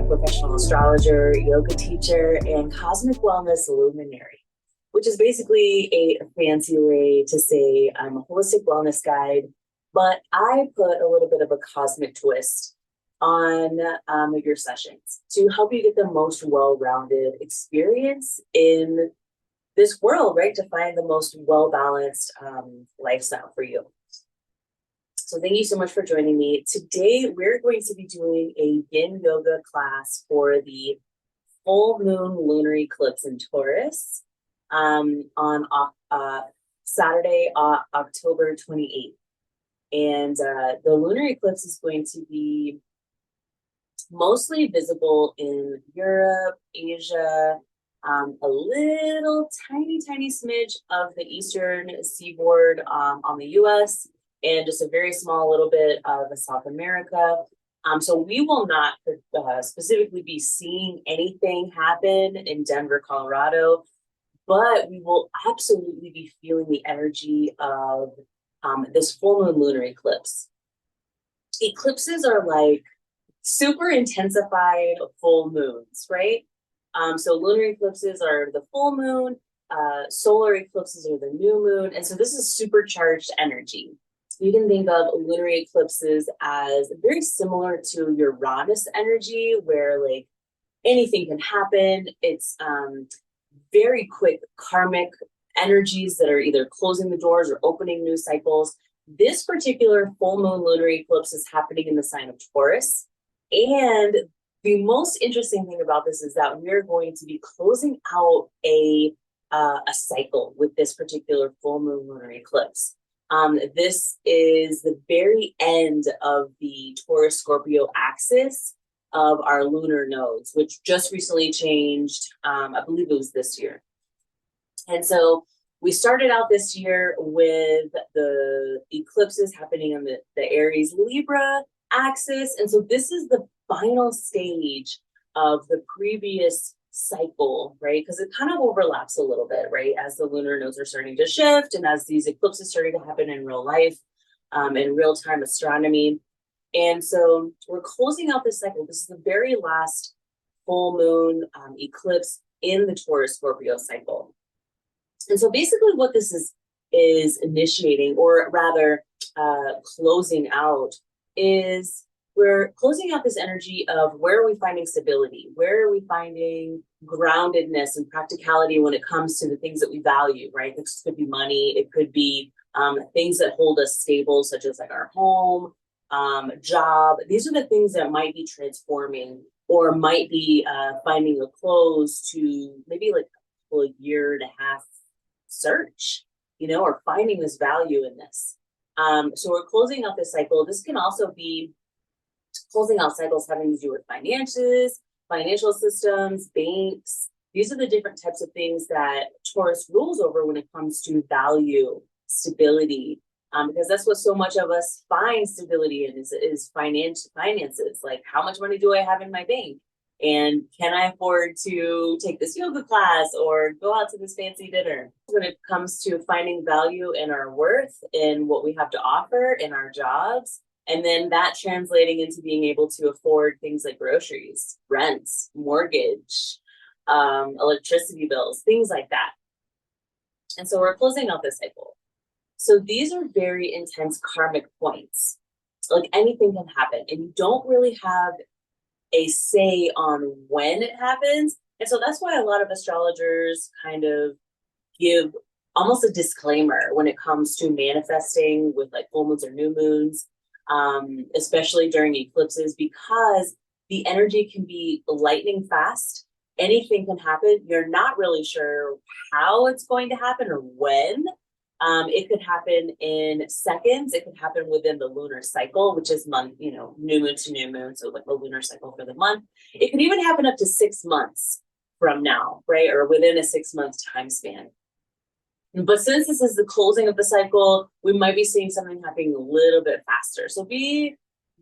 professional astrologer, yoga teacher, and cosmic wellness luminary, which is basically a fancy way to say I'm a holistic wellness guide, but I put a little bit of a cosmic twist on your sessions to help you get the most well-rounded experience in this world, right? To find the most well-balanced lifestyle for you. So thank you so much for joining me. Today, we're going to be doing a yin yoga class for the full moon lunar eclipse in Taurus on Saturday, October 28th. And the lunar eclipse is going to be mostly visible in Europe, Asia, a little tiny smidge of the eastern seaboard on the US, and just a very small little bit of South America. So we will not specifically be seeing anything happen in Denver, Colorado, but we will absolutely be feeling the energy of this full moon lunar eclipse. Eclipses are like super intensified full moons, right? So lunar eclipses are the full moon, solar eclipses are the new moon, and so this is supercharged energy. You can think of lunar eclipses as very similar to Uranus energy, where like anything can happen. It's very quick karmic energies that are either closing the doors or opening new cycles. This particular full moon lunar eclipse is happening in the sign of Taurus. And the most interesting thing about this is that we're going to be closing out a cycle with this particular full moon lunar eclipse. This is the very end of the Taurus-Scorpio axis of our lunar nodes, which just recently changed. I believe it was this year. And so we started out this year with the eclipses happening on the Aries-Libra axis. And so this is the final stage of the previous cycle, right? Because it kind of overlaps a little bit, right? As the lunar nodes are starting to shift and as these eclipses starting to happen in real life, in real-time astronomy. And so we're closing out this cycle. This is the very last full moon eclipse in the Taurus Scorpio cycle. And so basically what this is initiating, or rather closing out, is we're closing out this energy of where are we finding stability? Where are we finding groundedness and practicality when it comes to the things that we value, right? This could be money. It could be things that hold us stable, such as like our home, job. These are the things that might be transforming or might be finding a close to maybe like a year and a half search, or finding this value in this. So we're closing out this cycle. This can also be closing out cycles having to do with finances, financial systems, banks. These are the different types of things that Taurus rules over when it comes to value, stability, because that's what so much of us find stability in is finances. Like, how much money do I have in my bank? And can I afford to take this yoga class or go out to this fancy dinner? When it comes to finding value in our worth, in what we have to offer in our jobs, and then that translating into being able to afford things like groceries, rent, mortgage, electricity bills, things like that. And so we're closing out this cycle. So these are very intense karmic points. Like anything can happen, and you don't really have a say on when it happens. And so that's why a lot of astrologers kind of give almost a disclaimer when it comes to manifesting with like full moons or new moons, especially during eclipses, because the energy can be lightning fast. Anything can happen. You're not really sure how it's going to happen or when. It could happen in seconds. It could happen within the lunar cycle, which is month, new moon to new moon. So like the lunar cycle for the month. It could even happen up to 6 months from now, right? Or within a 6-month time span. But since this is the closing of the cycle, we might be seeing something happening a little bit faster. So be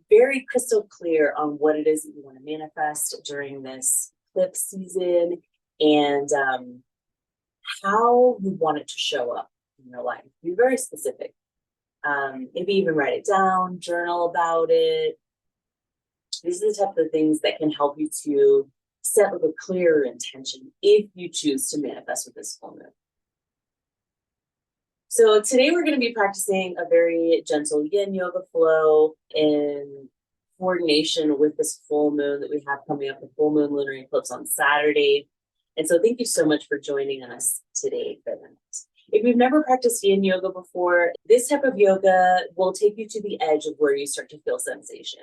very crystal clear on what it is that you want to manifest during this eclipse season and how you want it to show up in your life. Be very specific. Maybe even write it down, journal about it, These are the type of things that can help you to set like a clearer intention if you choose to manifest with this full moon. So today we're going to be practicing a very gentle yin yoga flow in coordination with this full moon that we have coming up, the full moon lunar eclipse on Saturday. And so thank you so much for joining us today for that. If you've never practiced yin yoga before, this type of yoga will take you to the edge of where you start to feel sensation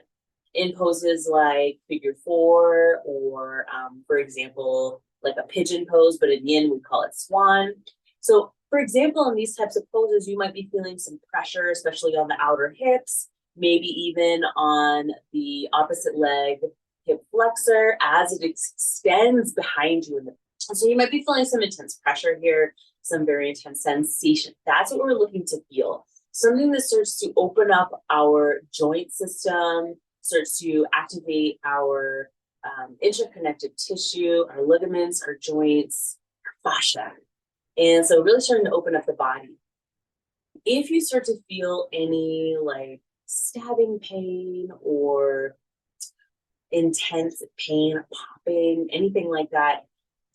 in poses like figure four, or for example, like a pigeon pose, but in yin we call it swan. So for example, in these types of poses, you might be feeling some pressure, especially on the outer hips, maybe even on the opposite leg hip flexor as it extends behind you. So you might be feeling some intense pressure here, some very intense sensation. That's what we're looking to feel. Something that starts to open up our joint system, starts to activate our interconnected tissue, our ligaments, our joints, our fascia. And so really starting to open up the body. If you start to feel any like stabbing pain or intense pain, popping, anything like that,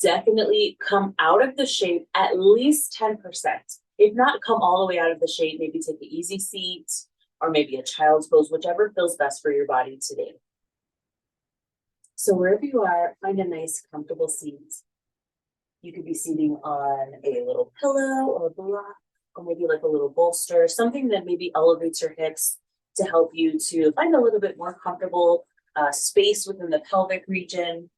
definitely come out of the shape at least 10%. If not, come all the way out of the shape, maybe take an easy seat or maybe a child's pose, whichever feels best for your body today. So wherever you are, find a nice comfortable seat. You could be sitting on a little pillow or a block, or maybe like a little bolster, something that maybe elevates your hips to help you to find a little bit more comfortable space within the pelvic region.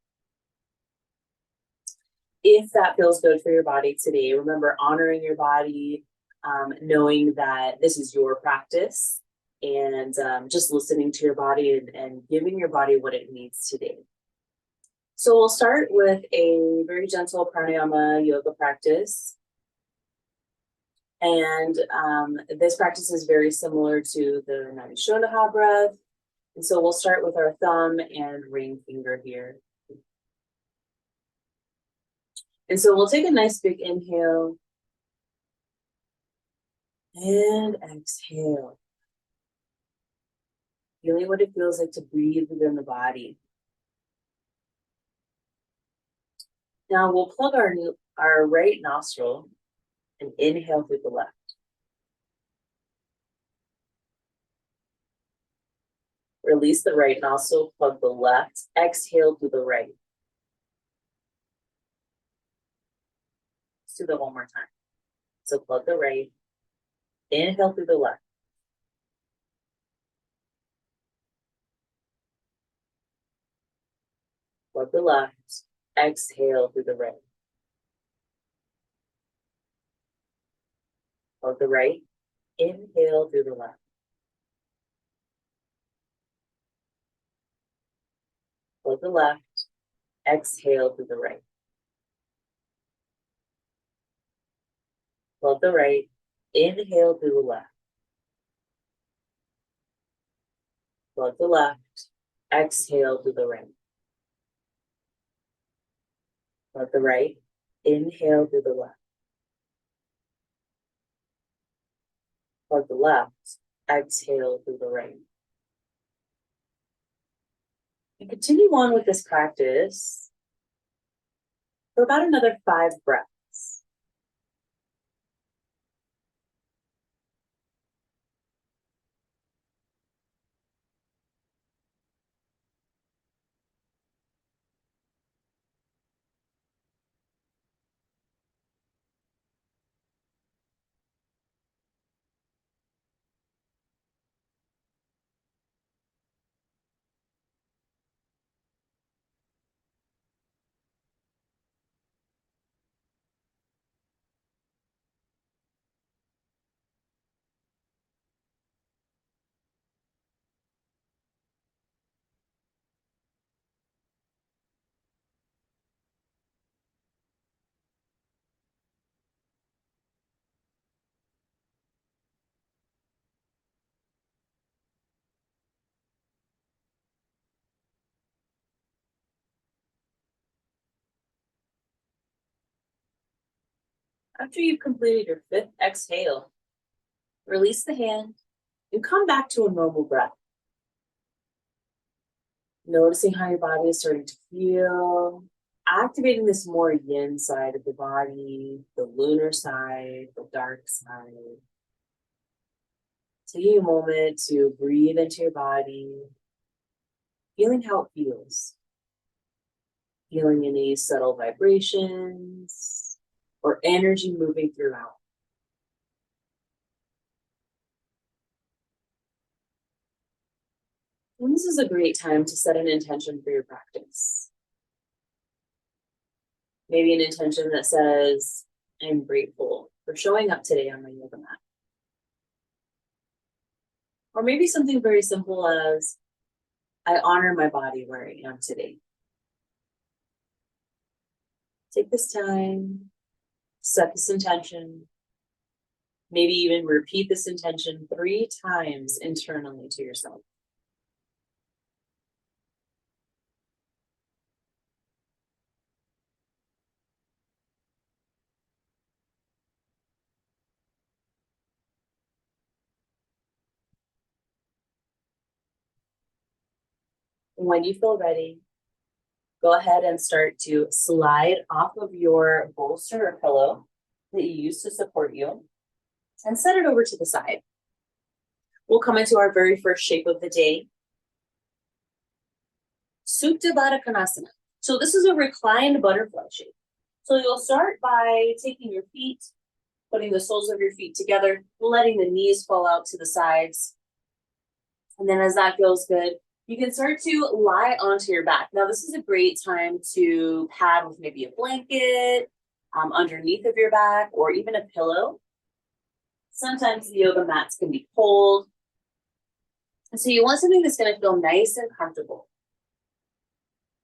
If that feels good for your body today, remember honoring your body, knowing that this is your practice, and just listening to your body and giving your body what it needs today. So we'll start with a very gentle pranayama yoga practice. And this practice is very similar to the Nadi Shodhana breath. And so we'll start with our thumb and ring finger here. And so we'll take a nice big inhale and exhale. Feeling what it feels like to breathe within the body. Now we'll plug our right nostril and inhale through the left. Release the right nostril, plug the left, exhale through the right. Let's do that one more time. So plug the right, inhale through the left. Plug the left, exhale through the right. Plug the right, inhale through the left. Plug the left, exhale through the right. Plug the right, inhale through the left. Plug the left, exhale through the right. Plug the right, inhale through the left. Plug the left, exhale through the right. And continue on with this practice for about another 5 breaths. After you've completed your 5th exhale, release the hand and come back to a normal breath. Noticing how your body is starting to feel, activating this more yin side of the body, the lunar side, the dark side. Taking a moment to breathe into your body, feeling how it feels, feeling any subtle vibrations or energy moving throughout. And this is a great time to set an intention for your practice. Maybe an intention that says, I'm grateful for showing up today on my yoga mat. Or maybe something very simple as, I honor my body where I am today. Take this time, set this intention, maybe even repeat this intention 3 times internally to yourself. When you feel ready, go ahead and start to slide off of your bolster or pillow that you use to support you and set it over to the side. We'll come into our very first shape of the day, Supta Baddha Konasana. So this is a reclined butterfly shape. So you'll start by taking your feet, putting the soles of your feet together, letting the knees fall out to the sides. And then as that feels good, you can start to lie onto your back. Now, this is a great time to pad with maybe a blanket underneath of your back or even a pillow. Sometimes the yoga mats can be cold. And so you want something that's going to feel nice and comfortable.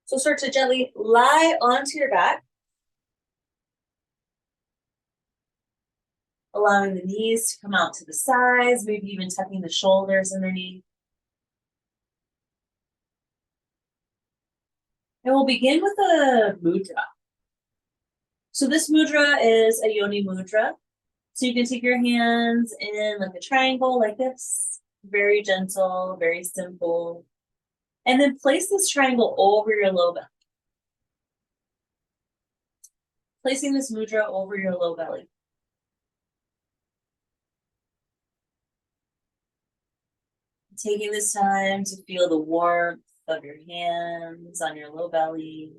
So start to gently lie onto your back, allowing the knees to come out to the sides, maybe even tucking the shoulders underneath. And we'll begin with a mudra. So this mudra is a yoni mudra. So you can take your hands in like a triangle like this, very gentle, very simple. And then place this triangle over your low belly. Placing this mudra over your low belly. Taking this time to feel the warmth of your hands on your low belly.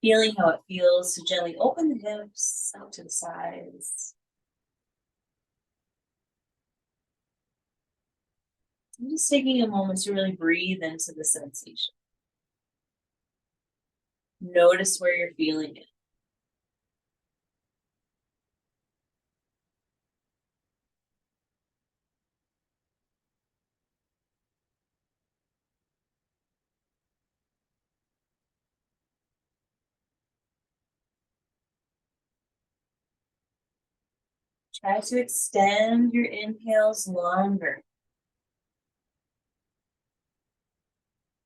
Feeling how it feels to gently open the hips out to the sides. I'm just taking a moment to really breathe into the sensation. Notice where you're feeling it. Try to extend your inhales longer.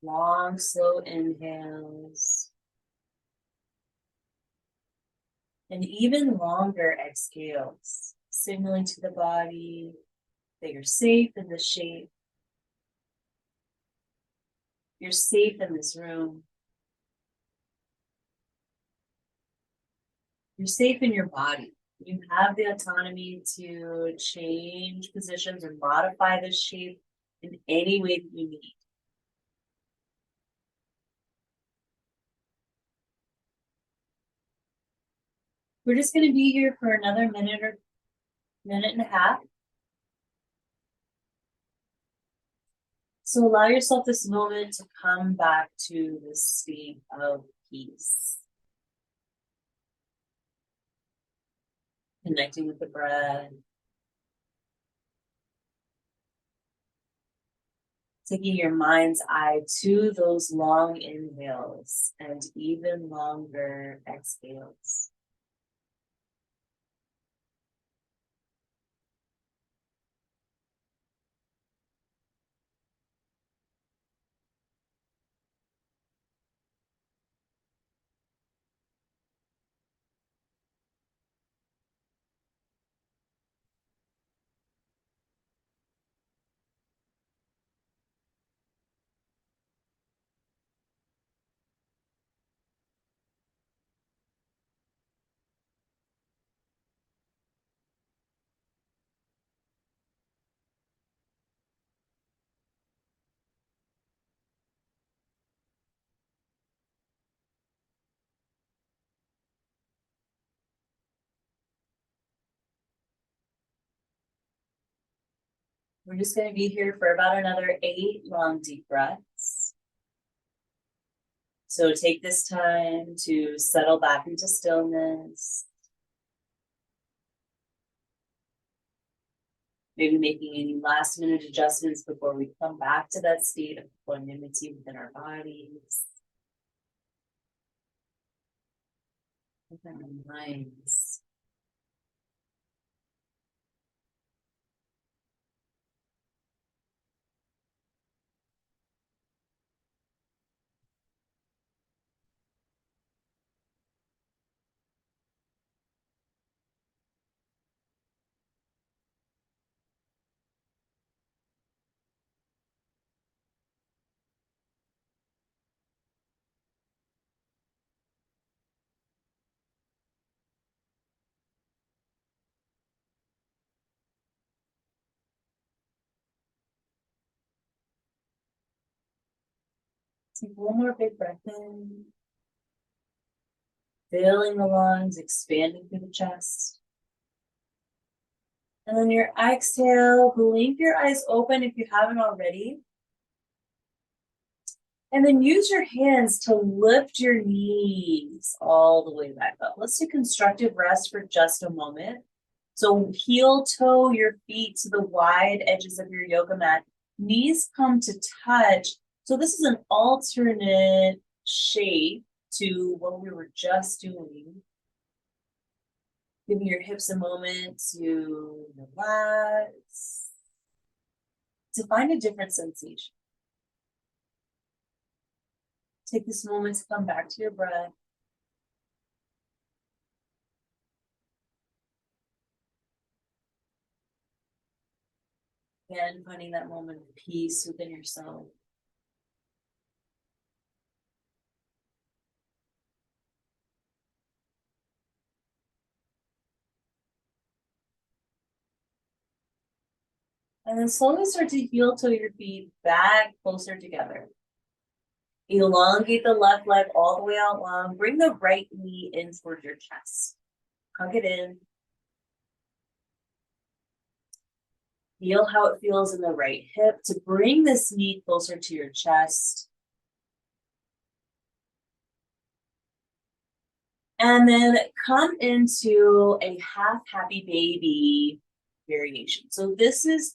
Long, slow inhales. And even longer exhales, signaling to the body that you're safe in this shape. You're safe in this room. You're safe in your body. You have the autonomy to change positions or modify this shape in any way that you need. We're just going to be here for another minute or minute and a half. So allow yourself this moment to come back to this state of peace. Connecting with the breath. Taking your mind's eye to those long inhales and even longer exhales. We're just going to be here for about another 8 long, deep breaths. So take this time to settle back into stillness. Maybe making any last minute adjustments before we come back to that state of equanimity within our bodies, within our minds. Take one more big breath in, filling the lungs, expanding through the chest. And then your exhale, blink your eyes open if you haven't already. And then use your hands to lift your knees all the way back up. Let's do constructive rest for just a moment. So heel toe your feet to the wide edges of your yoga mat. Knees come to touch. So this is an alternate shape to what we were just doing. Giving your hips a moment to relax, to find a different sensation. Take this moment to come back to your breath. Again, finding that moment of peace within yourself. And then slowly start to heel toe your feet back closer together. Elongate the left leg all the way out long. Bring the right knee in towards your chest. Hug it in. Feel how it feels in the right hip to bring this knee closer to your chest. And then come into a half happy baby variation. So this is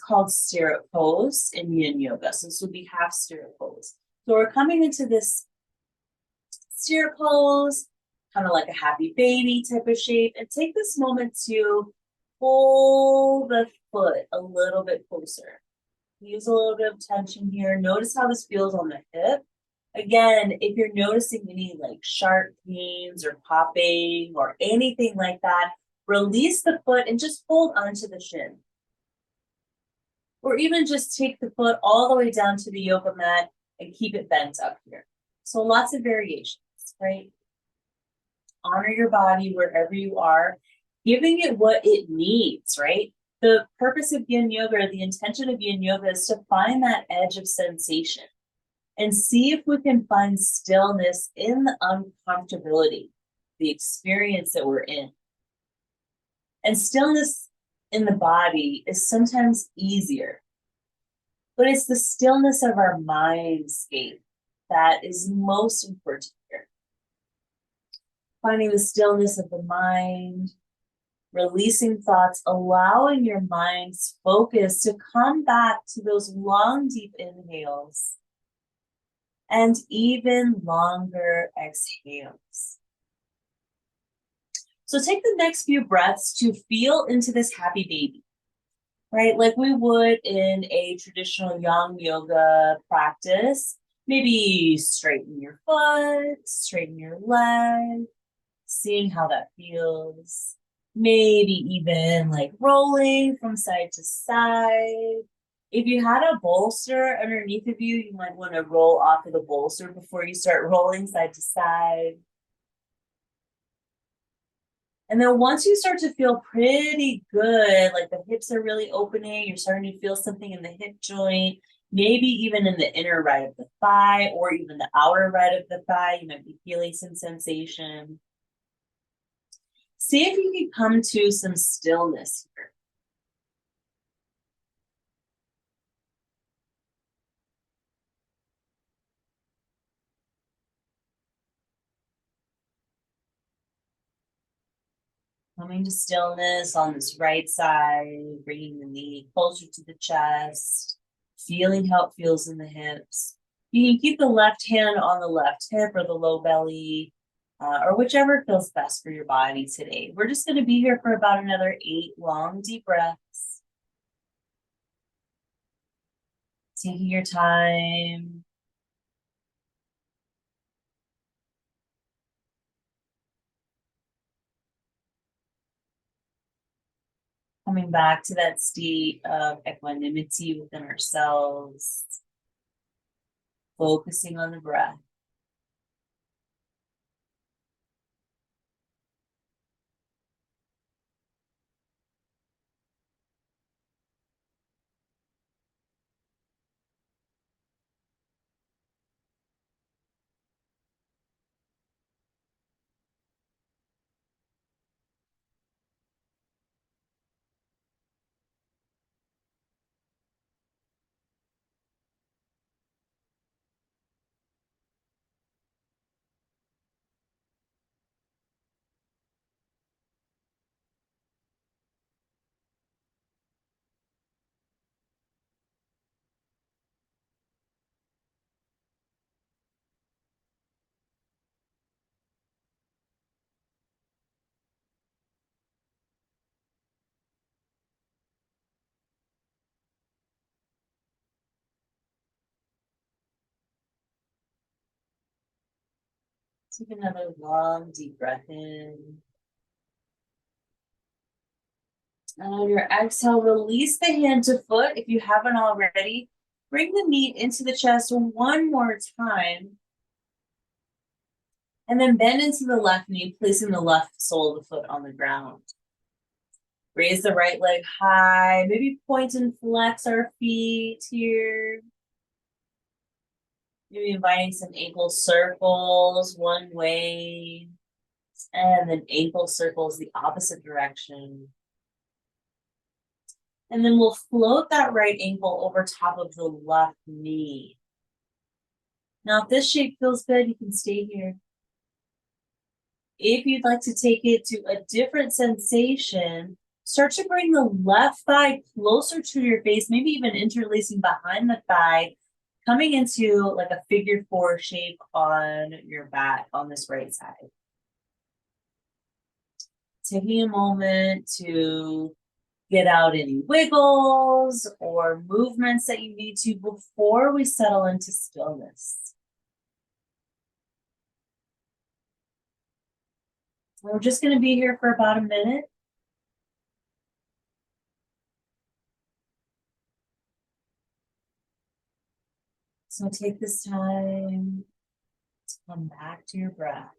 called stirrup pose in yin yoga. So this would be half stirrup pose. So we're coming into this stirrup pose, kind of like a happy baby type of shape, and take this moment to pull the foot a little bit closer. Use a little bit of tension here. Notice how this feels on the hip. Again, if you're noticing any like sharp pains or popping or anything like that, release the foot and just hold onto the shin. Or even just take the foot all the way down to the yoga mat and keep it bent up here. So lots of variations, right? Honor your body wherever you are, giving it what it needs, right? The purpose of yin yoga, the intention of yin yoga is to find that edge of sensation and see if we can find stillness in the uncomfortability, the experience that we're in. And stillness in the body is sometimes easier, but it's the stillness of our mindscape that is most important here. Finding the stillness of the mind, releasing thoughts, allowing your mind's focus to come back to those long, deep inhales and even longer exhales. So take the next few breaths to feel into this happy baby, right? Like we would in a traditional yang yoga practice. Maybe straighten your foot, straighten your leg, seeing how that feels. Maybe even like rolling from side to side. If you had a bolster underneath of you, you might want to roll off of the bolster before you start rolling side to side. And then once you start to feel pretty good, like the hips are really opening, you're starting to feel something in the hip joint, maybe even in the inner right of the thigh or even the outer right of the thigh, you might be feeling some sensation. See if you can come to some stillness here. Coming to stillness on this right side, bringing the knee closer to the chest, feeling how it feels in the hips. You can keep the left hand on the left hip or the low belly, or whichever feels best for your body today. We're just going to be here for about another 8 long, deep breaths. Taking your time. Coming back to that state of equanimity within ourselves, focusing on the breath. Take another long, deep breath in. And on your exhale, release the hand to foot if you haven't already. Bring the knee into the chest one more time. And then bend into the left knee, placing the left sole of the foot on the ground. Raise the right leg high. Maybe point and flex our feet here. Maybe inviting some ankle circles one way. And then ankle circles the opposite direction. And then we'll float that right ankle over top of the left knee. Now, if this shape feels good, you can stay here. If you'd like to take it to a different sensation, start to bring the left thigh closer to your face, maybe even interlacing behind the thigh, coming into like a figure 4 shape on your back on this right side. Taking a moment to get out any wiggles or movements that you need to before we settle into stillness. We're just going to be here for about a minute. So take this time to come back to your breath.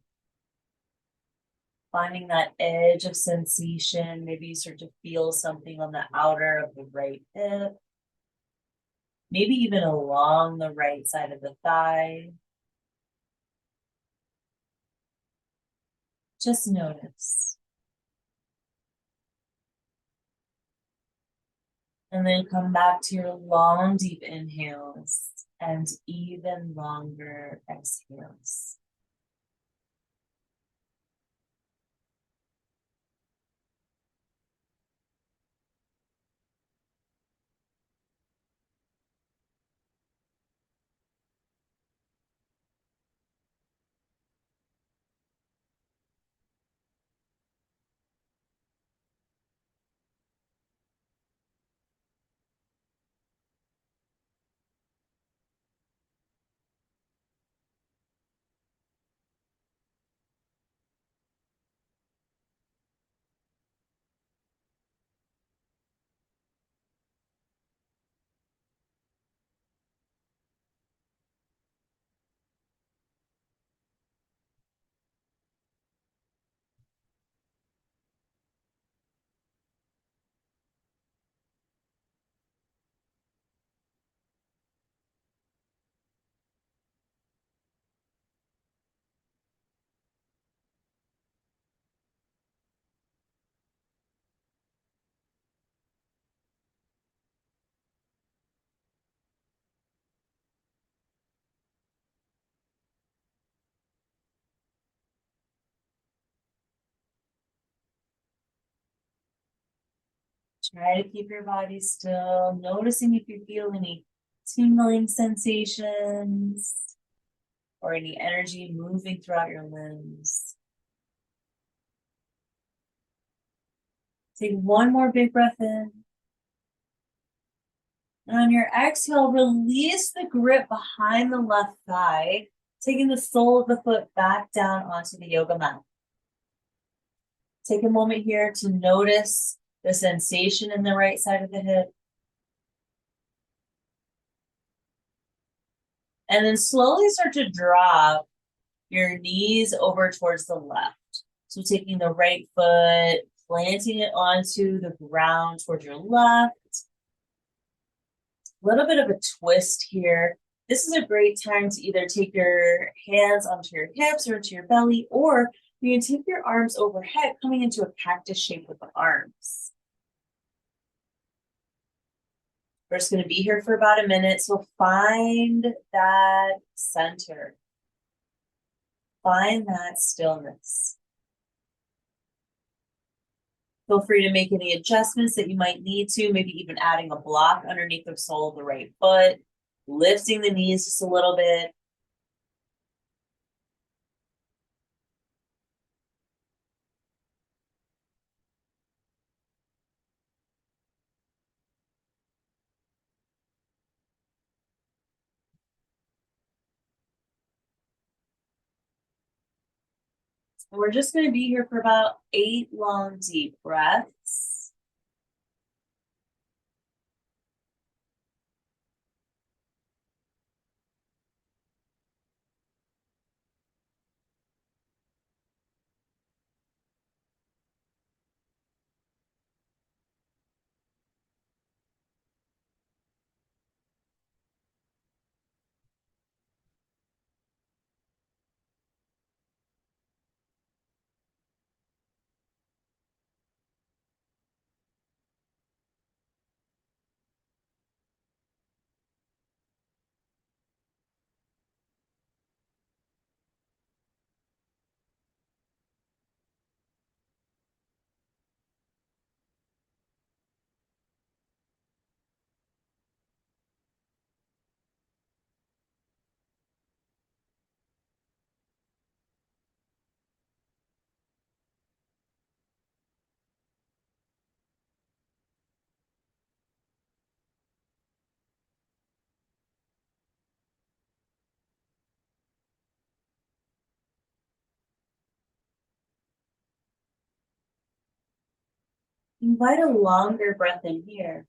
Finding that edge of sensation. Maybe you start to feel something on the outer of the right hip. Maybe even along the right side of the thigh. Just notice. And then come back to your long, deep inhales and even longer exhales. Try to keep your body still, noticing if you feel any tingling sensations or any energy moving throughout your limbs. Take one more big breath in. And on your exhale, release the grip behind the left thigh, taking the sole of the foot back down onto the yoga mat. Take a moment here to notice the sensation in the right side of the hip. And then slowly start to drop your knees over towards the left. So taking the right foot, planting it onto the ground towards your left. A little bit of a twist here. This is a great time to either take your hands onto your hips or into your belly, or you can take your arms overhead, coming into a cactus shape with the arms. We're just going to be here for about a minute, so find that center. Find that stillness. Feel free to make any adjustments that you might need to, maybe even adding a block underneath the sole of the right foot, lifting the knees just a little bit. And we're just going to be here for about 8 long, deep breaths. Invite a longer breath in here.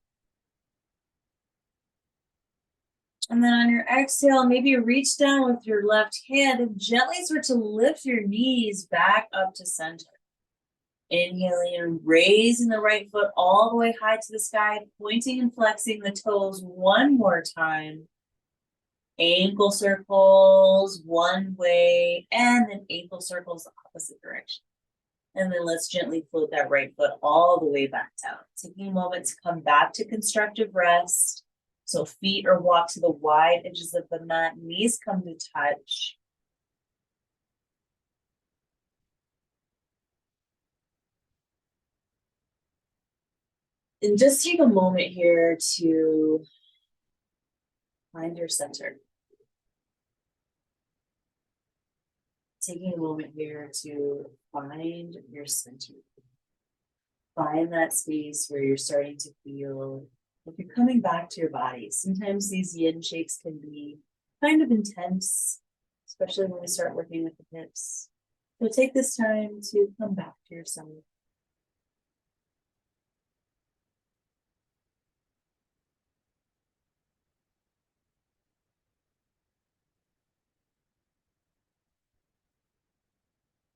And then on your exhale, maybe reach down with your left hand and gently start to lift your knees back up to center. Inhaling and raising the right foot all the way high to the sky, pointing and flexing the toes one more time. Ankle circles one way, and then ankle circles the opposite direction. And then let's gently float that right foot all the way back down. Taking a moment to come back to constructive rest. So feet are walked to the wide edges of the mat, knees come to touch. And just take a moment here to find your center. Taking a moment here to find your center. Find that space where you're starting to feel like you're coming back to your body. Sometimes these yin shakes can be kind of intense, especially when we start working with the hips. So take this time to come back to yourself.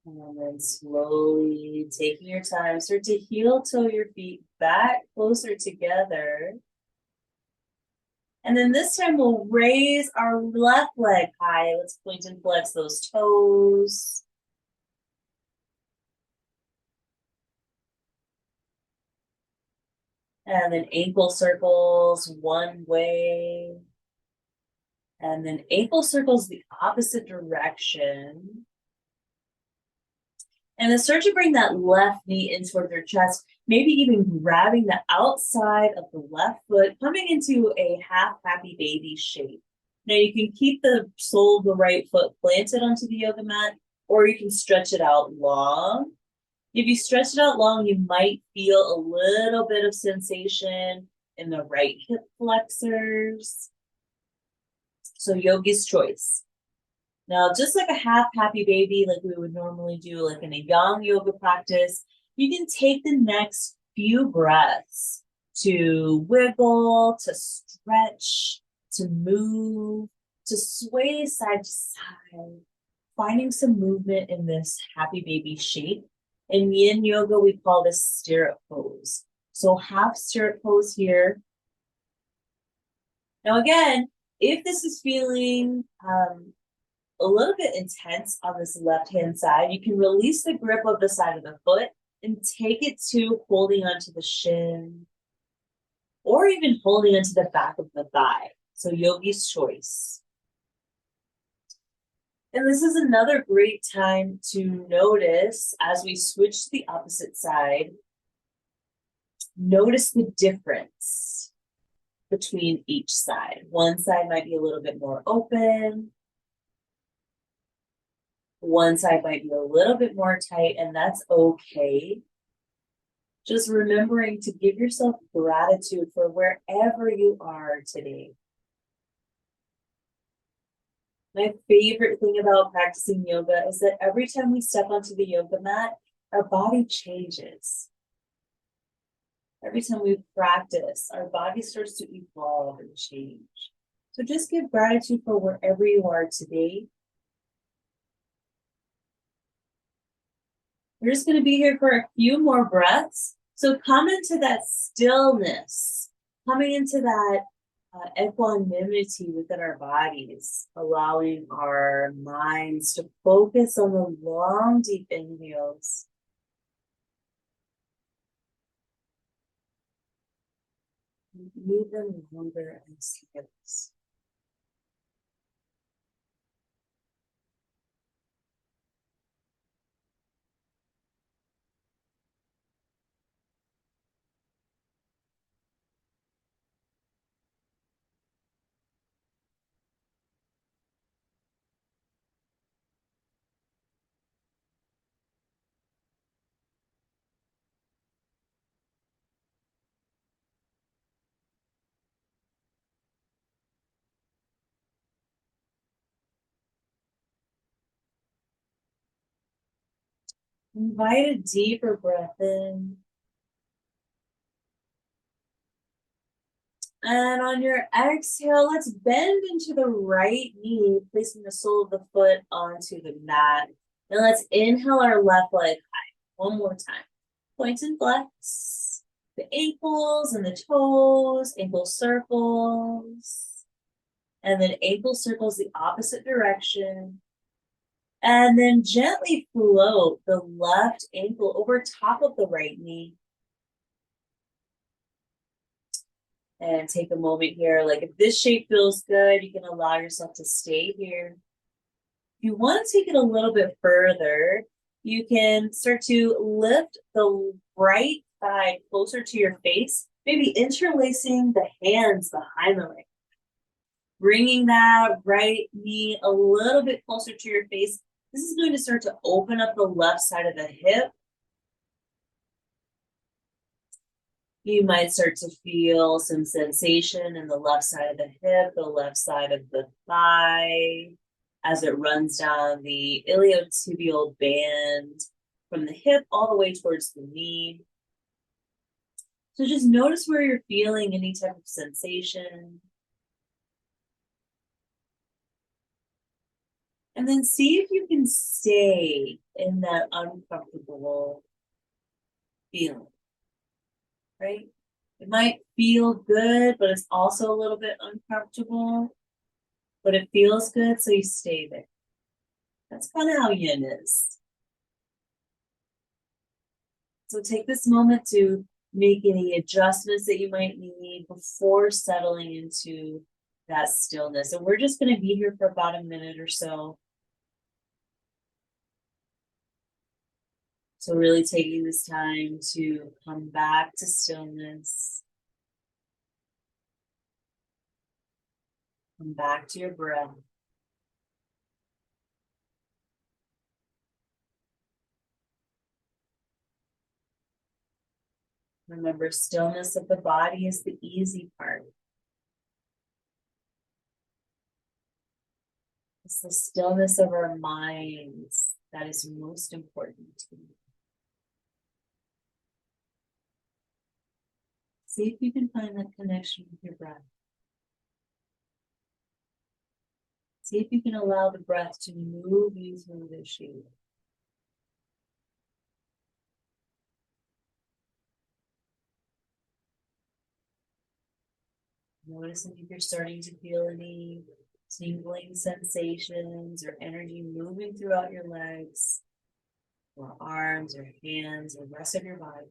And then slowly taking your time, start to heel toe your feet back closer together. And then this time we'll raise our left leg high. Let's point and flex those toes. And then ankle circles one way. And then ankle circles the opposite direction. And then start to bring that left knee in toward your chest. Maybe even grabbing the outside of the left foot, coming into a half happy baby shape. Now you can keep the sole of the right foot planted onto the yoga mat, or you can stretch it out long. If you stretch it out long, you might feel a little bit of sensation in the right hip flexors. So yogi's choice. Now, just like a half happy baby, like we would normally do, like in a yang yoga practice, you can take the next few breaths to wiggle, to stretch, to move, to sway side to side, finding some movement in this happy baby shape. In yin yoga, we call this stirrup pose. So half stirrup pose here. Now, again, if this is feeling a little bit intense on this left-hand side, you can release the grip of the side of the foot and take it to holding onto the shin or even holding onto the back of the thigh. So yogi's choice. And this is another great time to notice as we switch to the opposite side, notice the difference between each side. One side might be a little bit more open. One side might be a little bit more tight, and that's okay. Just remembering to give yourself gratitude for wherever you are today. My favorite thing about practicing yoga is that every time we step onto the yoga mat, our body changes. Every time we practice, our body starts to evolve and change. So just give gratitude for wherever you are today. We're just going to be here for a few more breaths. So come into that stillness, coming into that equanimity within our bodies, allowing our minds to focus on the long, deep inhales. Even longer exhales. Invite a deeper breath in. And on your exhale, let's bend into the right knee, placing the sole of the foot onto the mat. And let's inhale our left leg high. One more time. Point and flex. The ankles and the toes, ankle circles. And then ankle circles the opposite direction. And then gently float the left ankle over top of the right knee. And take a moment here. Like if this shape feels good, you can allow yourself to stay here. If you want to take it a little bit further, you can start to lift the right thigh closer to your face, maybe interlacing the hands behind the leg. Bringing that right knee a little bit closer to your face. This is going to start to open up the left side of the hip. You might start to feel some sensation in the left side of the hip, the left side of the thigh, as it runs down the iliotibial band from the hip all the way towards the knee. So just notice where you're feeling any type of sensation. And then see if you can stay in that uncomfortable feeling. Right? It might feel good, but it's also a little bit uncomfortable. But it feels good, so you stay there. That's kind of how yin is. So take this moment to make any adjustments that you might need before settling into that stillness. And we're just going to be here for about a minute or so. So really taking this time to come back to stillness, come back to your breath. Remember, stillness of the body is the easy part. It's the stillness of our minds that is most important to me. See if you can find that connection with your breath. See if you can allow the breath to move you through the shape. Noticing if you're starting to feel any tingling sensations or energy moving throughout your legs, or arms, or hands, or the rest of your body.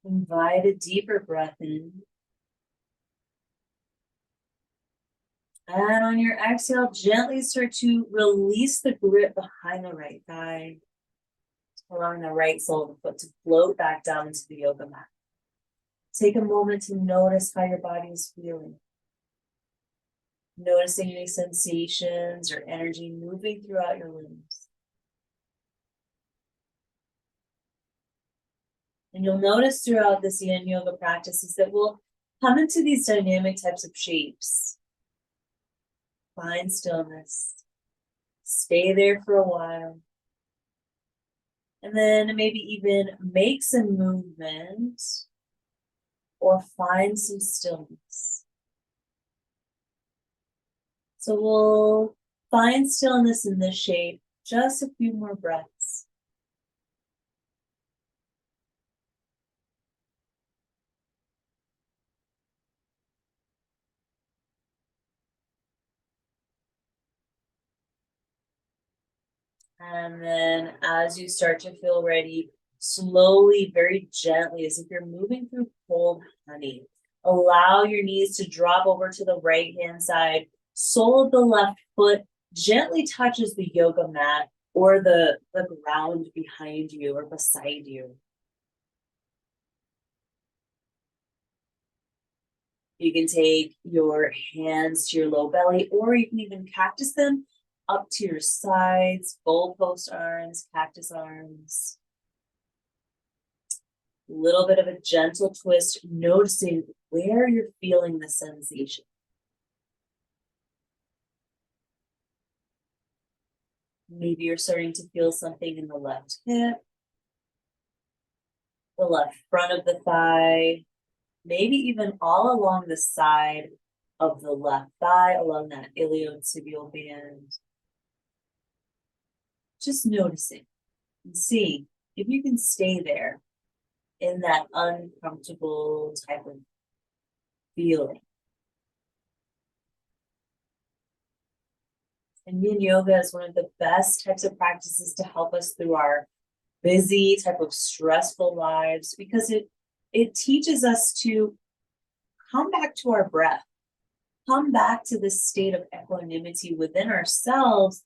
Invite a deeper breath in. And on your exhale, gently start to release the grip behind the right thigh, allowing the right sole of the foot to float back down into the yoga mat. Take a moment to notice how your body is feeling. Noticing any sensations or energy moving throughout your limbs. And you'll notice throughout this yin yoga practices that we'll come into these dynamic types of shapes. Find stillness. Stay there for a while. And then maybe even make some movement or find some stillness. So we'll find stillness in this shape, just a few more breaths. And then as you start to feel ready, slowly, very gently, as if you're moving through cold honey, allow your knees to drop over to the right hand side. Sole of the left foot gently touches the yoga mat or the ground behind you or beside you. You can take your hands to your low belly, or you can even cactus them up to your sides, goalpost arms, cactus arms. A little bit of a gentle twist, noticing where you're feeling the sensation. Maybe you're starting to feel something in the left hip, the left front of the thigh, maybe even all along the side of the left thigh, along that iliotibial band. Just noticing and see if you can stay there in that uncomfortable type of feeling. And yin yoga is one of the best types of practices to help us through our busy type of stressful lives, because it teaches us to come back to our breath, come back to this state of equanimity within ourselves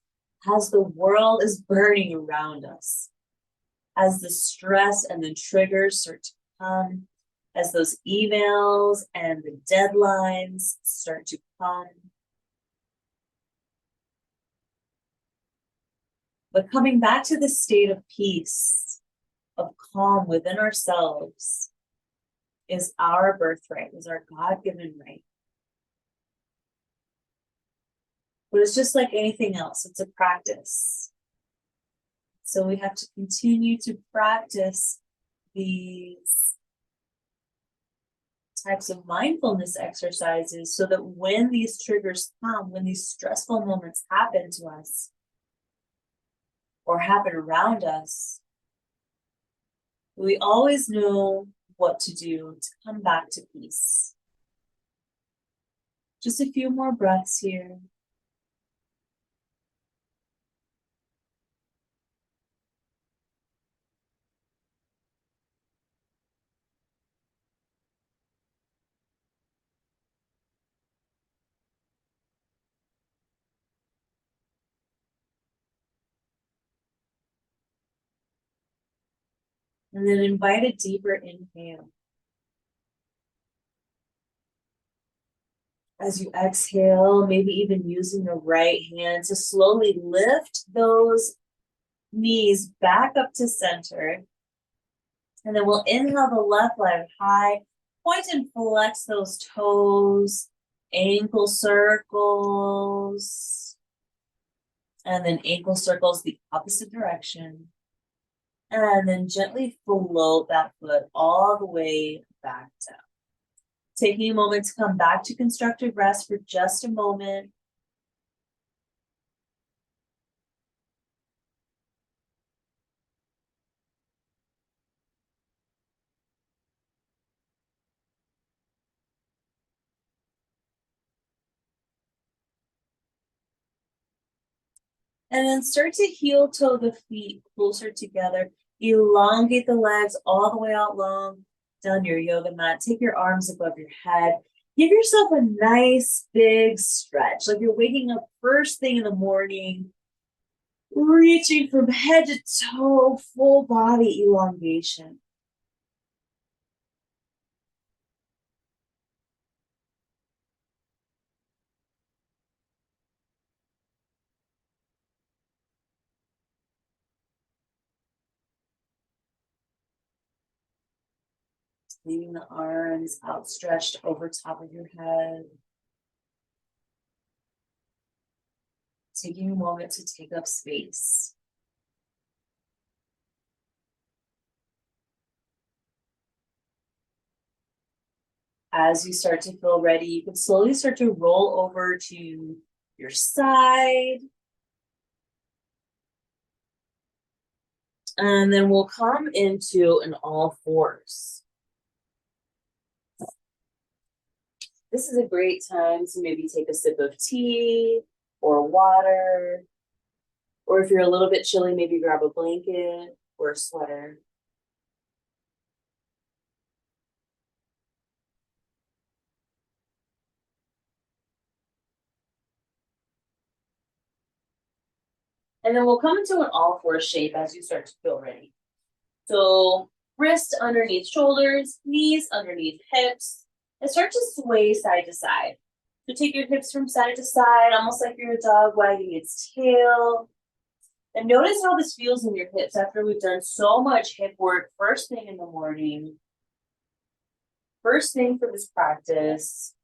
as the world is burning around us, as the stress and the triggers start to come, as those emails and the deadlines start to come. But coming back to the state of peace, of calm within ourselves, is our birthright, is our God-given right. But it's just like anything else, it's a practice. So we have to continue to practice these types of mindfulness exercises so that when these triggers come, when these stressful moments happen to us or happen around us, we always know what to do to come back to peace. Just a few more breaths here. And then invite a deeper inhale. As you exhale, maybe even using the right hand to slowly lift those knees back up to center. And then we'll inhale the left leg high, point and flex those toes, ankle circles, and then ankle circles the opposite direction. And then gently float that foot all the way back down. Taking a moment to come back to constructive rest for just a moment. And then start to heel toe the feet closer together. Elongate the legs all the way out long down your yoga mat. Take your arms above your head. Give yourself a nice big stretch, like you're waking up first thing in the morning, reaching from head to toe, full body elongation. Leaving the arms outstretched over top of your head. Taking a moment to take up space. As you start to feel ready, you can slowly start to roll over to your side. And then we'll come into an all fours. This is a great time to maybe take a sip of tea or water. Or if you're a little bit chilly, maybe grab a blanket or a sweater. And then we'll come into an all fours shape as you start to feel ready. So wrists underneath shoulders, knees underneath hips, and start to sway side to side. So take your hips from side to side, almost like you're a dog wagging its tail. And notice how this feels in your hips after we've done so much hip work first thing in the morning. First thing for this practice,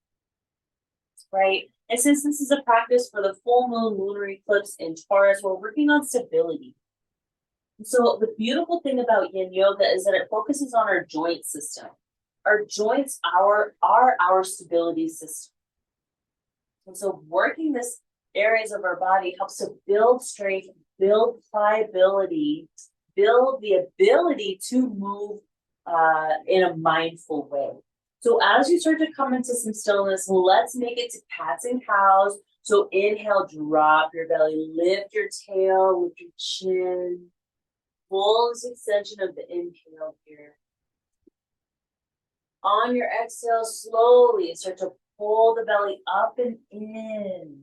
right? And since this is a practice for the full moon lunar eclipse in Taurus, we're working on stability. So the beautiful thing about yin yoga is that it focuses on our joint system. Our joints are our stability system. And so working this areas of our body helps to build strength, build pliability, build the ability to move in a mindful way. So as you start to come into some stillness, let's make it to cats and cows. So inhale, drop your belly, lift your tail, lift your chin. Full extension of the inhale here. On your exhale, slowly start to pull the belly up and in.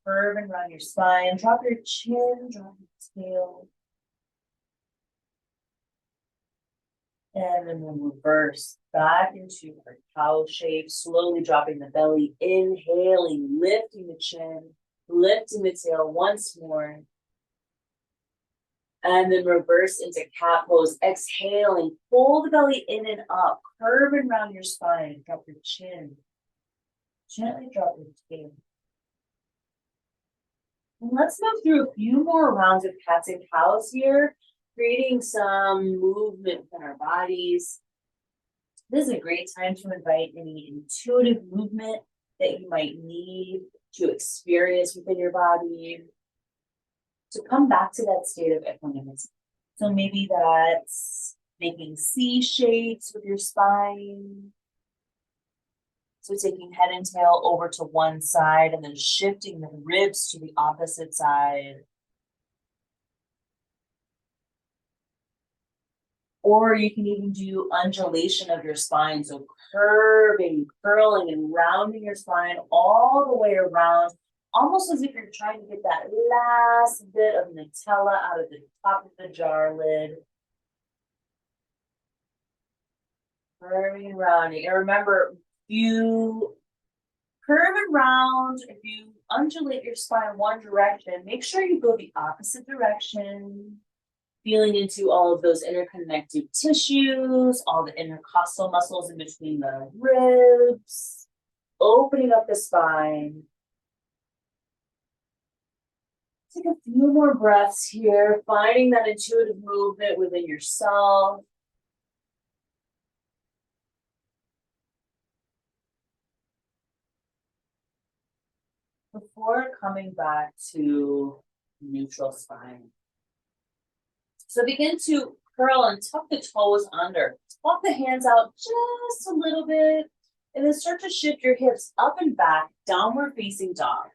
Curve and run your spine. Drop your chin, drop your tail. And then we'll reverse back into our cow shape, slowly dropping the belly, inhaling, lifting the chin, lifting the tail once more. And then reverse into cat pose, exhaling, pull the belly in and up, curve and round your spine, drop your chin, gently drop your tail. And let's move through a few more rounds of cats and cows here, creating some movement within our bodies. This is a great time to invite any intuitive movement that you might need to experience within your body to come back to that state of equanimity. So maybe that's making C shapes with your spine. So taking head and tail over to one side and then shifting the ribs to the opposite side. Or you can even do undulation of your spine. So curving, curling, and rounding your spine all the way around, almost as if you're trying to get that last bit of Nutella out of the top of the jar lid. Curving and rounding. And remember, you curve and round, if you undulate your spine one direction, make sure you go the opposite direction. Feeling into all of those interconnected tissues, all the intercostal muscles in between the ribs, opening up the spine. Take a few more breaths here, finding that intuitive movement within yourself. Before coming back to neutral spine. So begin to curl and tuck the toes under. Walk the hands out just a little bit, and then start to shift your hips up and back, downward facing dog.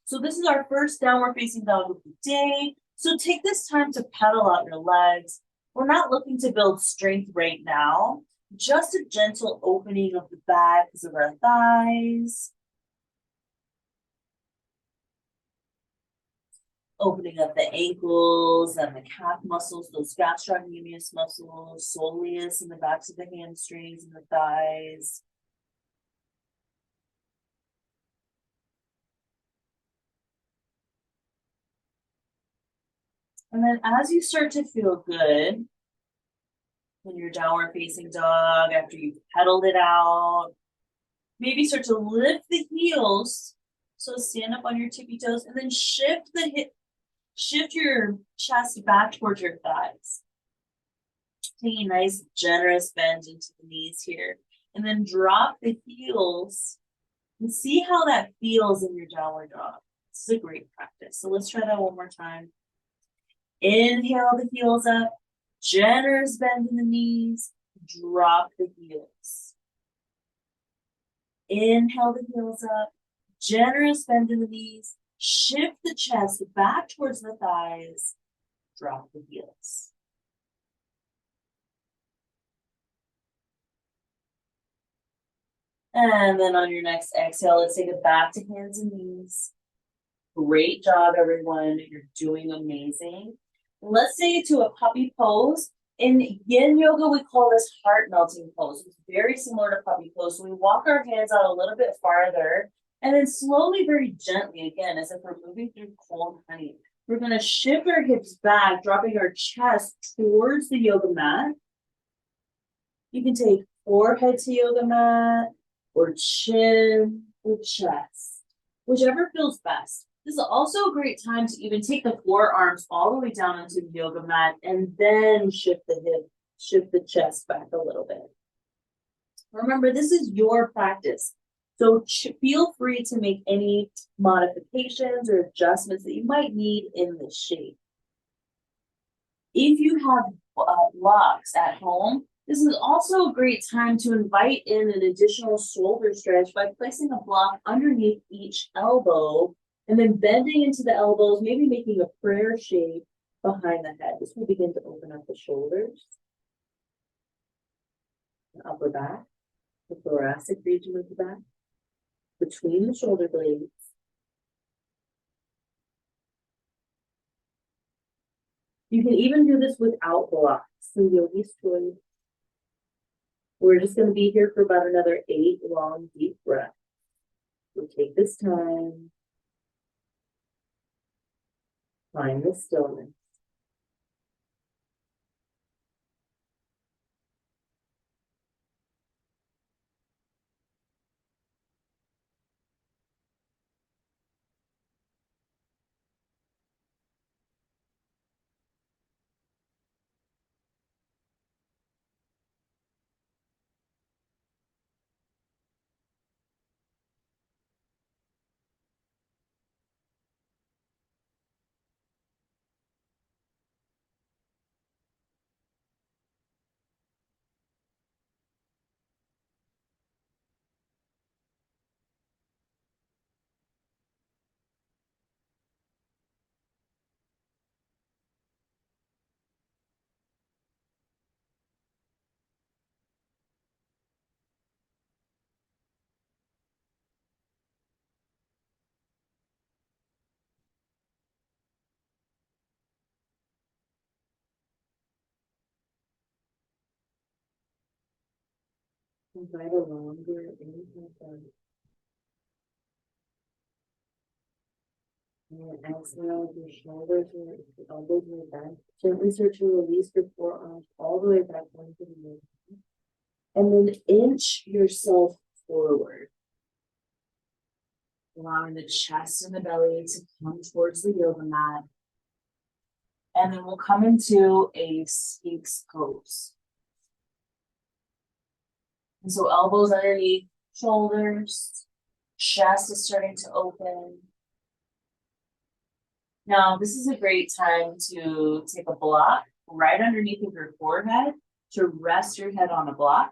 So this is our first downward facing dog of the day. So take this time to pedal out your legs. We're not looking to build strength right now, just a gentle opening of the backs of our thighs. Opening up the ankles and the calf muscles, those gastrocnemius muscles, soleus in the backs of the hamstrings and the thighs. And then as you start to feel good, when you're downward facing dog, after you've pedaled it out, maybe start to lift the heels. So stand up on your tippy toes and then shift the hip, shift your chest back towards your thighs. Taking a nice generous bend into the knees here. And then drop the heels and see how that feels in your downward dog. This is a great practice. So let's try that one more time. Inhale the heels up, generous bend in the knees, drop the heels. Inhale the heels up, generous bend in the knees, shift the chest back towards the thighs, drop the heels. And then on your next exhale, let's take it back to hands and knees. Great job, everyone. You're doing amazing. Let's take it to a puppy pose. In yin yoga, we call this heart melting pose. It's very similar to puppy pose. So we walk our hands out a little bit farther and then slowly, very gently, again, as if we're moving through cold honey. We're going to shift our hips back, dropping our chest towards the yoga mat. You can take forehead to yoga mat or chin or chest, whichever feels best. This is also a great time to even take the forearms all the way down into the yoga mat and then shift the hip, shift the chest back a little bit. Remember, this is your practice. So feel free to make any modifications or adjustments that you might need in this shape. If you have blocks at home, this is also a great time to invite in an additional shoulder stretch by placing a block underneath each elbow and then bending into the elbows, maybe making a prayer shape behind the head. This will begin to open up the shoulders, the upper back, the thoracic region of the back, between the shoulder blades. You can even do this without blocks, so yogi's choice. We're just going to be here for about another 8 long, deep breaths. So take this time. Find the stillness. Invite a longer inhale. And exhale, your shoulders and your elbows and back. Gently start to release your forearms all the way back onto the mat. And then inch yourself forward, allowing the chest and the belly to come towards the yoga mat. And then we'll come into a Sphinx pose. And so elbows underneath shoulders, chest is starting to open. Now, this is a great time to take a block right underneath of your forehead to rest your head on a block.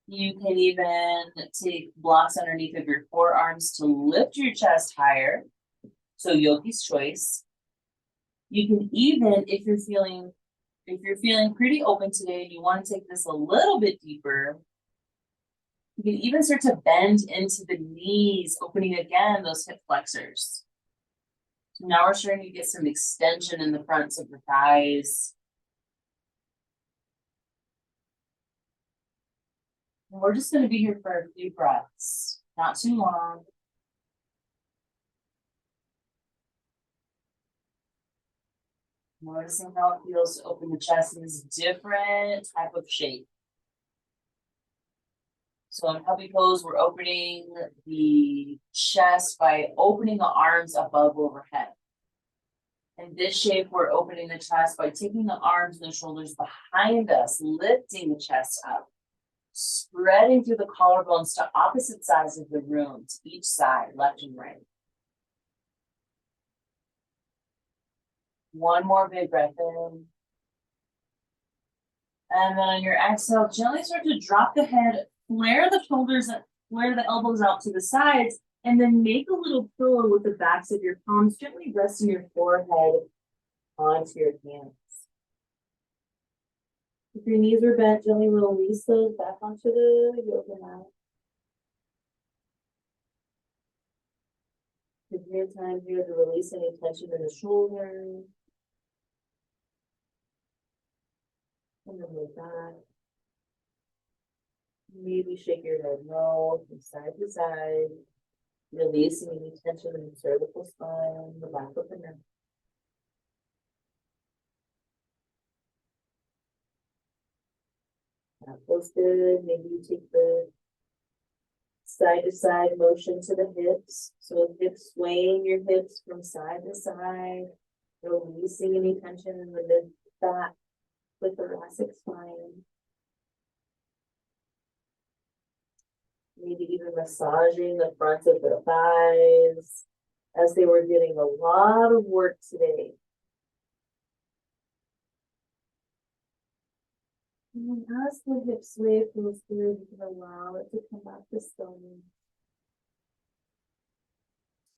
You can even take blocks underneath of your forearms to lift your chest higher. So yogi's choice. You can even, if you're feeling pretty open today and you want to take this a little bit deeper, you can even start to bend into the knees, opening again those hip flexors. So now we're starting to get some extension in the fronts of the thighs. And we're just going to be here for a few breaths, not too long. Noticing how it feels to open the chest in this different type of shape. So in puppy pose, we're opening the chest by opening the arms above overhead. In this shape, we're opening the chest by taking the arms and the shoulders behind us, lifting the chest up, spreading through the collarbones to opposite sides of the room, to each side, left and right. One more big breath in. And then on your exhale, gently start to drop the head, flare the shoulders, flare the elbows out to the sides, and then make a little pillow with the backs of your palms, gently resting your forehead onto your hands. If your knees are bent, gently release those back onto the yoga mat. Take your time here to release any tension in the shoulders. And then move back. Maybe shake your head no from side to side, releasing any tension in the cervical spine, the back of the neck. That feels good. Maybe you take the side to side motion to the hips. So hips swaying your hips from side to side, releasing any tension in the mid back, the thoracic spine. Maybe even massaging the fronts of the thighs as they were getting a lot of work today. And then as the hip sway feels good, you can allow it to come back to stillness.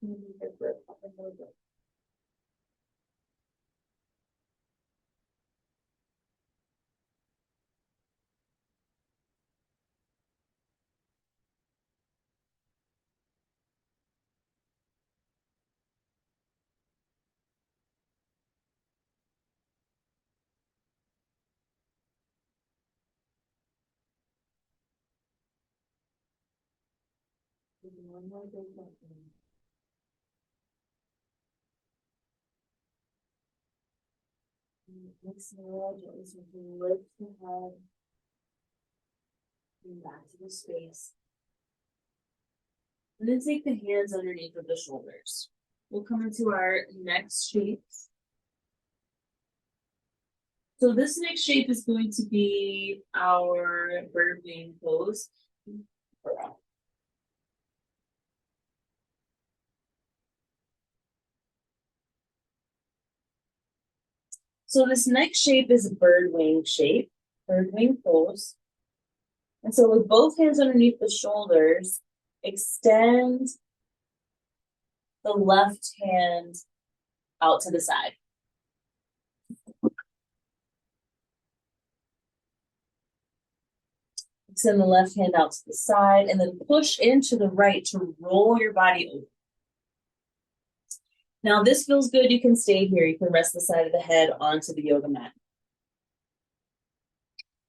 Maybe your grip up a little bit. One more big breath in. Exhale, gently start to lift the head and back to the space. And then take the hands underneath of the shoulders. We'll come into our next shapes. So this next shape is going to be our bird wing pose. So this next shape is a bird wing shape, bird wing pose. And so with both hands underneath the shoulders, extend the left hand out to the side. Extend the left hand out to the side and then push into the right to roll your body over. Now this feels good, you can stay here. You can rest the side of the head onto the yoga mat.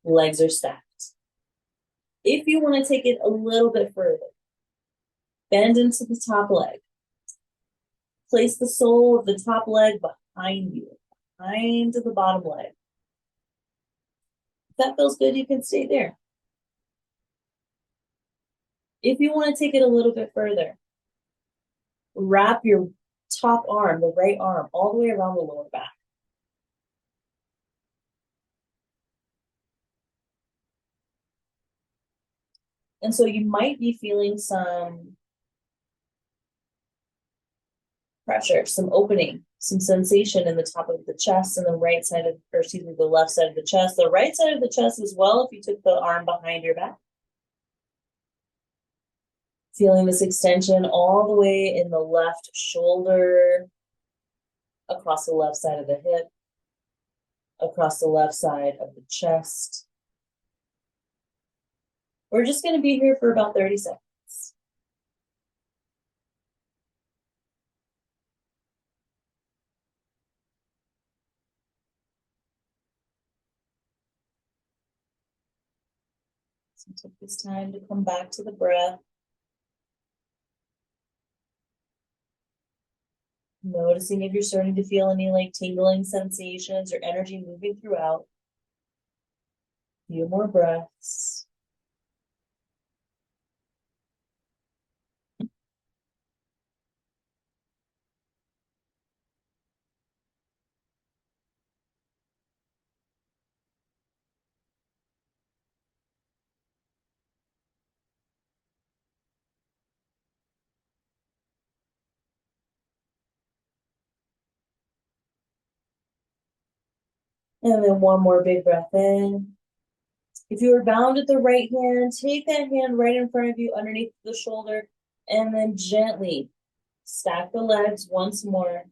Legs are stacked. If you want to take it a little bit further, bend into the top leg. Place the sole of the top leg behind you, behind the bottom leg. If that feels good, you can stay there. If you want to take it a little bit further, wrap your top arm, the right arm, all the way around the lower back. And so you might be feeling some pressure, some opening, some sensation in the top of the chest and the right side of, or excuse me, the left side of the chest, the right side of the chest as well, if you took the arm behind your back. Feeling this extension all the way in the left shoulder, across the left side of the hip, across the left side of the chest. We're just going to be here for about 30 seconds. So take this time to come back to the breath. Noticing if you're starting to feel any like tingling sensations or energy moving throughout. A few more breaths. And then one more big breath in. If you are bound at the right hand, take that hand right in front of you underneath the shoulder and then gently stack the legs once more.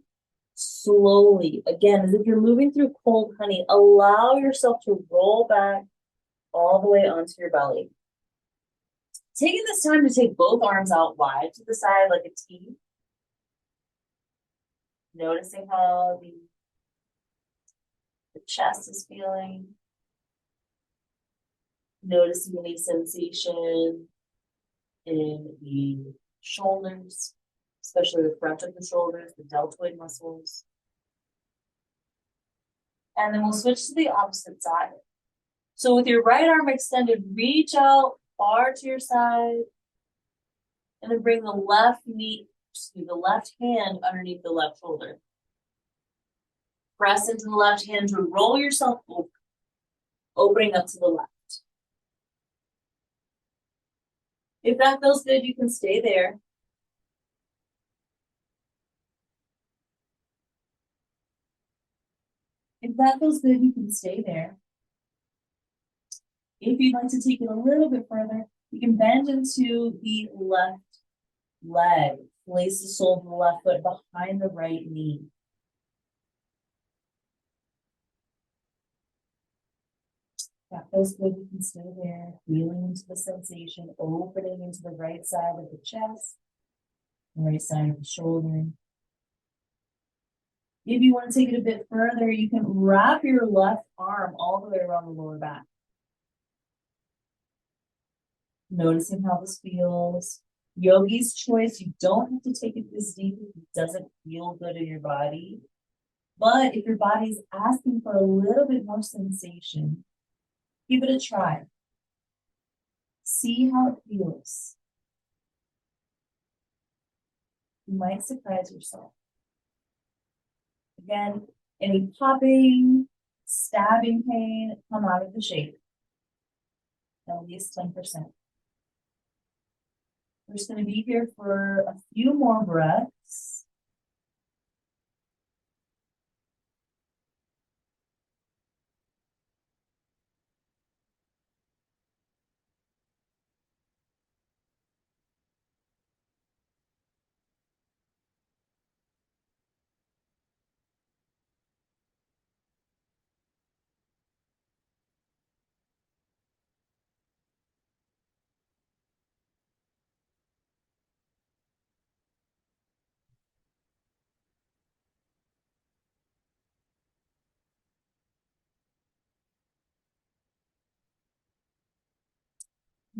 Slowly, again, as if you're moving through cold honey, allow yourself to roll back all the way onto your belly. Taking this time to take both arms out wide to the side like a T. Noticing how the chest is feeling. Noticing any sensation in the shoulders, especially the front of the shoulders, the deltoid muscles. And then we'll switch to the opposite side. So with your right arm extended, reach out far to your side, and then bring the left knee, the left hand underneath the left shoulder. Press into the left hand to roll yourself over, opening up to the left. If that feels good, you can stay there. If that feels good, you can stay there. If you'd like to take it a little bit further, you can bend into the left leg. Place the sole of the left foot behind the right knee. That feels good, you can stay there, feeling into the sensation, opening into the right side of the chest, right side of the shoulder. If you want to take it a bit further, you can wrap your left arm all the way around the lower back. Noticing how this feels. Yogi's choice, you don't have to take it this deep if it doesn't feel good in your body. But if your body's asking for a little bit more sensation, give it a try. See how it feels. You might surprise yourself. Again, any popping, stabbing pain, come out of the shape. At least 10%. We're just going to be here for a few more breaths.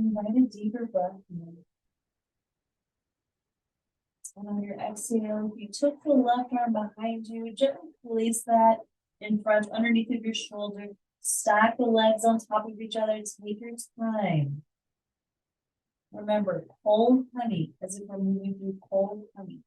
Invite a deeper breath in. And on your exhale, you took the left arm behind you, gently place that in front, underneath of your shoulder. Stack the legs on top of each other. Take your time. Remember, cold honey, as if we're moving through cold honey.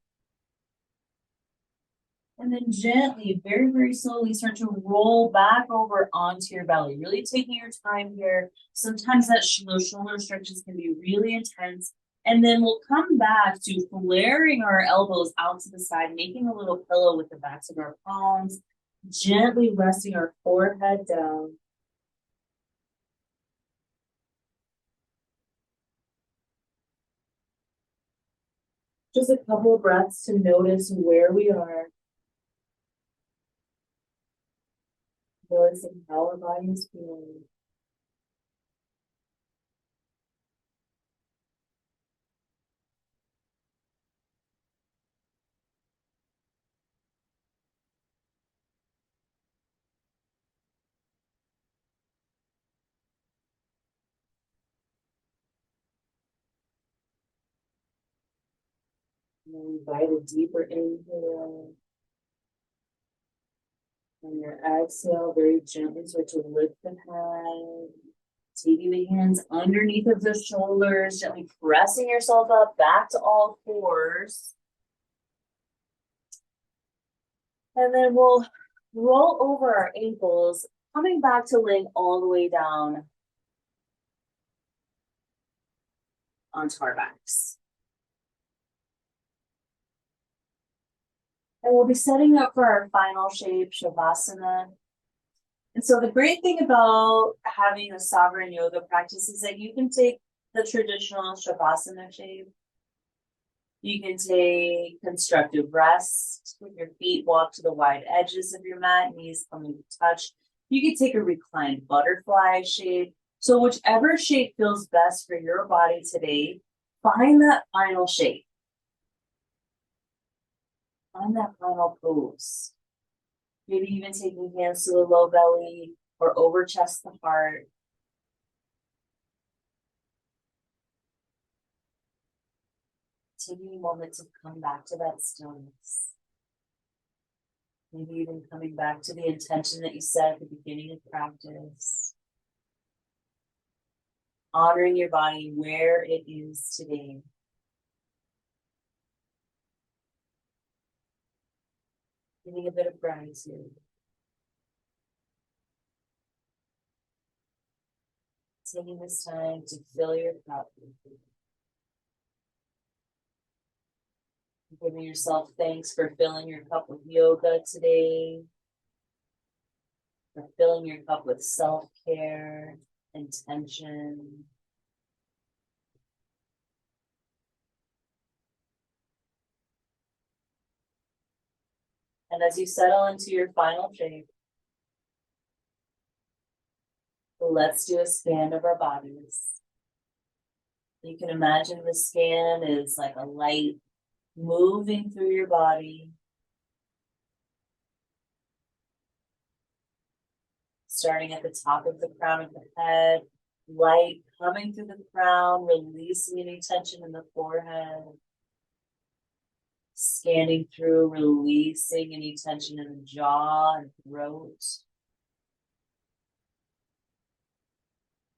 And then gently, very, very slowly start to roll back over onto your belly. Really taking your time here. Sometimes those shoulder stretches can be really intense. And then we'll come back to flaring our elbows out to the side, making a little pillow with the backs of our palms, gently resting our forehead down. Just a couple of breaths to notice where we are. Noticing how our body is feeling. And invite a deeper inhale. And your exhale, very gently start to lift the head. Taking the hands underneath of the shoulders, gently pressing yourself up back to all fours. And then we'll roll over our ankles, coming back to laying all the way down onto our backs. And we'll be setting up for our final shape, Shavasana. And so the great thing about having a sovereign yoga practice is that you can take the traditional Shavasana shape. You can take constructive rest with your feet walk to the wide edges of your mat, knees coming to touch. You can take a reclined butterfly shape. So whichever shape feels best for your body today, find that final shape. Find that final pose. Maybe even taking hands to the low belly or over chest to heart. Taking a moment to come back to that stillness. Maybe even coming back to the intention that you set at the beginning of practice. Honoring your body where it is today. Giving a bit of gratitude. Taking this time to fill your cup. Giving yourself thanks for filling your cup with yoga today. For filling your cup with self-care, intention. And as you settle into your final shape, let's do a scan of our bodies. You can imagine the scan is like a light moving through your body. Starting at the top of the crown of the head, light coming through the crown, releasing any tension in the forehead. Scanning through, releasing any tension in the jaw and throat.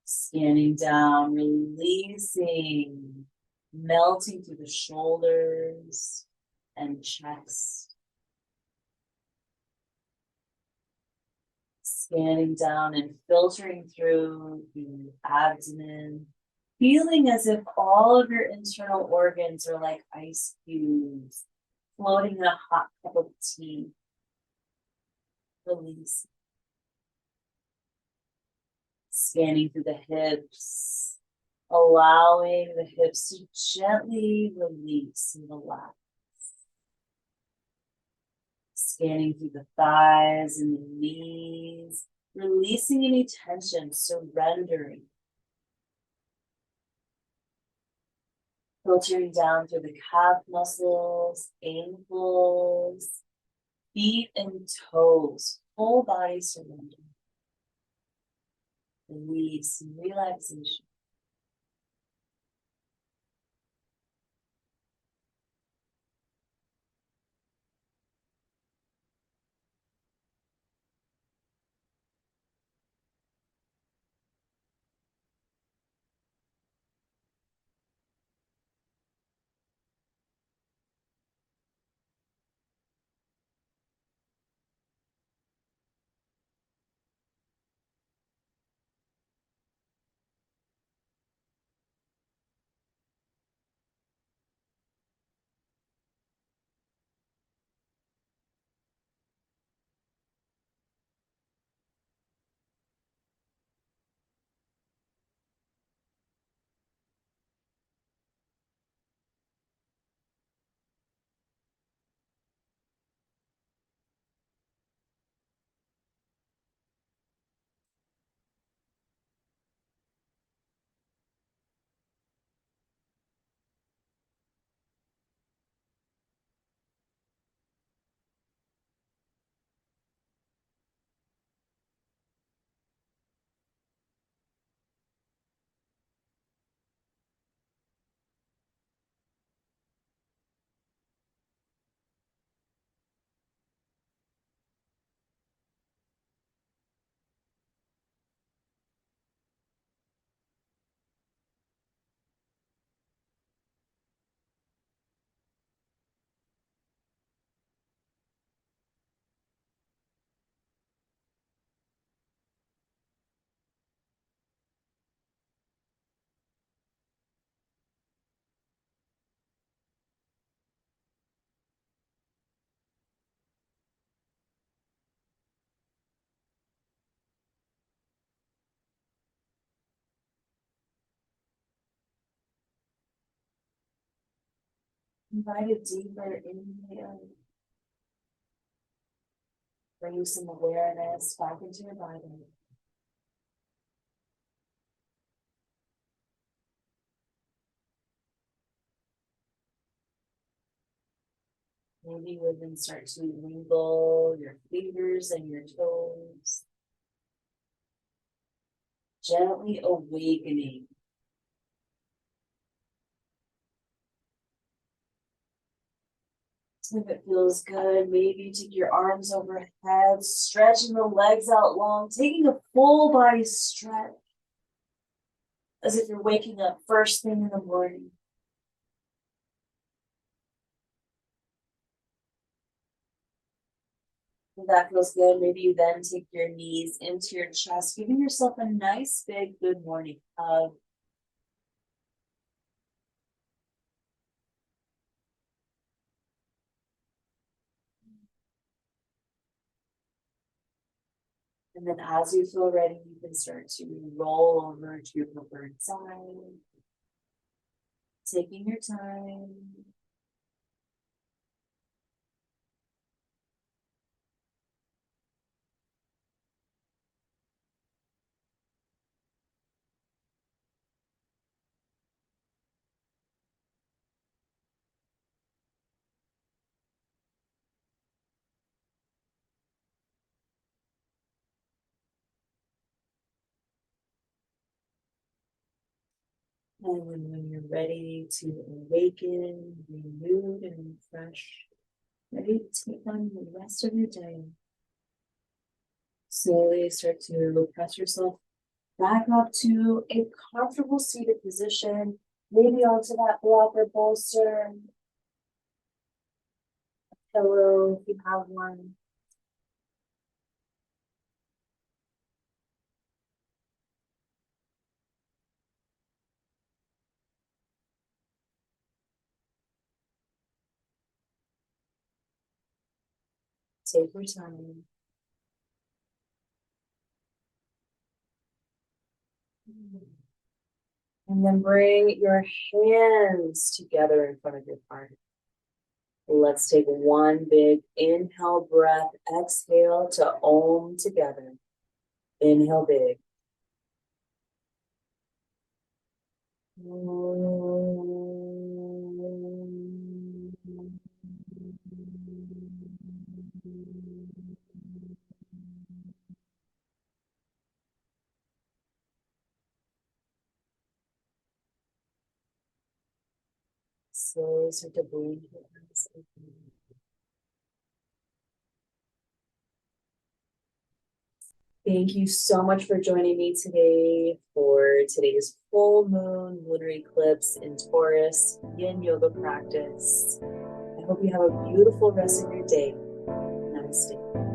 Scanning down, releasing, melting through the shoulders and chest. Scanning down and filtering through the abdomen, feeling as if all of your internal organs are like ice cubes, floating in a hot cup of tea. Release. Scanning through the hips, allowing the hips to gently release and relax. Scanning through the thighs and the knees, releasing any tension, surrendering. Filtering down through the calf muscles, ankles, feet and toes, whole body surrender. Release, relaxation. Invite a deeper inhale. Bring some awareness back into your body. Maybe you would then start to wiggle your fingers and your toes. Gently awakening. If it feels good, maybe take your arms overhead, stretching the legs out long, taking a full body stretch, as if you're waking up first thing in the morning. If that feels good, maybe you then take your knees into your chest, giving yourself a nice big good morning hug. And then as you feel ready, you can start to roll over to your preferred side, taking your time. And then when you're ready to awaken, renewed and fresh, ready to take on the rest of your day, slowly start to press yourself back up to a comfortable seated position, maybe onto that block or bolster, pillow if you have one. Take your time. And then bring your hands together in front of your heart. Let's take one big inhale breath, exhale to Om together. Inhale big. Slowly start to blink your eyes open. Thank you so much for joining me today for today's full moon lunar eclipse in Taurus yin yoga practice. I hope you have a beautiful rest of your day. Namaste.